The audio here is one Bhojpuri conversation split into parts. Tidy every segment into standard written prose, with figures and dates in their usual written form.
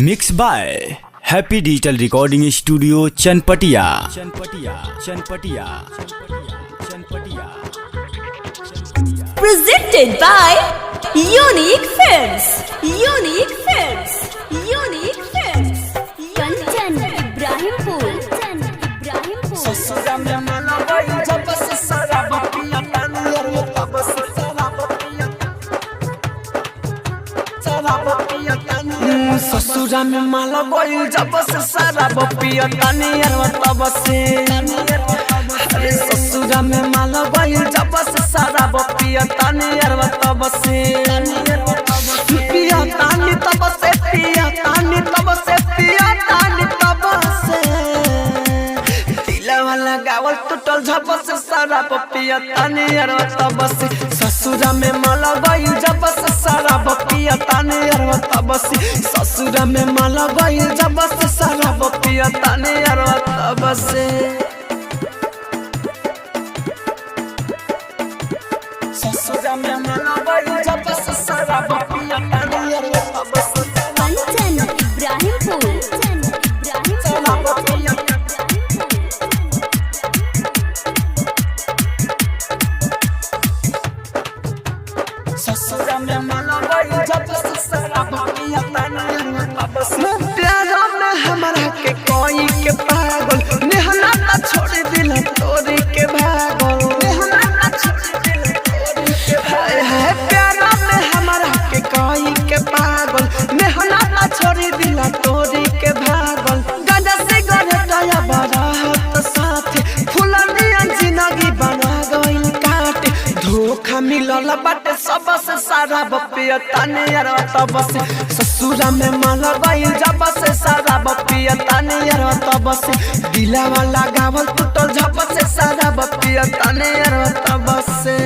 Mix by happy digital recording studio Chanpatia. Presented by Unique Films. Kanchan Ibrahimpur. ससुरा में माला गई जब से शराब पिया तानी यार वो तब से शराब पिया तानी ससुरा में माला गई जब से शराब पिया तानी यार वो तब से अरे ससुरा में माला गई जब से शराब पिया तानी यार वो तब से पिया तानी तब से पिया तानी तब से पिया तानी तब से वाला गावल टूटल झप से शराब पिया तानी यार तब से ससुरा में माला गई जब से शराब पिया तानी यार तब से ससुरा में माला गई जब से शराब पिया तानी यार तब से ससुरा में माला गई जब से शराब पिया तानी यार तब से Kanchan Ibrahimpur. ससुरा में माला गई जब से शराब पिया तानी तब से प्यारा में हमरा के कोई के पागल नेहना ना छोड़ दिल तोरी के भागल नेहना ना छोड़ दिल तोरी के भागल प्यारा में हमरा के कोई के पागल नेहना ना छोड़ दिल तोरी के भागल गंजा से गरटाया बारात साथ फुलनिया जिंदगी बना गइल काट धोखा मिलल बाटे सब से शराब पिया तानी यार तब से ससुरा में माला गई जब से शराब पिया तानी यार तब से दिला वाला गावल टूटल झप से शराब पिया तानी यार तब से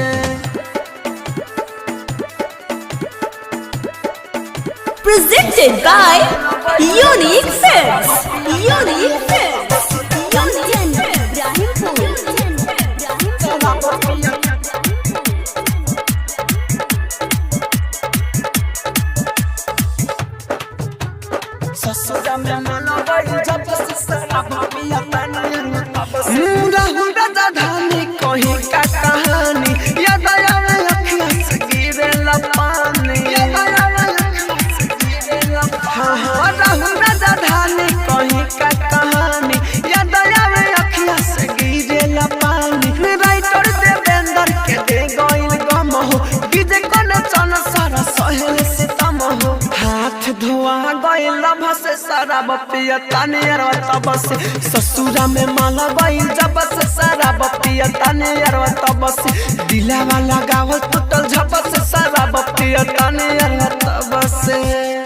Presented by Unique Films. Kanchan Ibrahimpur. ससुरा में माला गई जब से शराब पिया तानी यार तब से राहुल राजा धानी कही का कहानी याद आवे अखियां से गिरे ला पानी याद आवे अखियां से गिरे ला हाँ राहुल राजा धानी कही का कहानी याद आवे अखियां से गिरे ला पानी राइटर देवेंद्र के दे गइल गम हो गिजे कोने चन सारा सहेल से तम हो हाथ धोआ गइल भसे शराब पिया तानी यार तब से ससुरा में माला गइल जब से शराब पिया तानी यार तब से दिला वाला गावल टूटल झप से शराब पिया तानी यार तब से।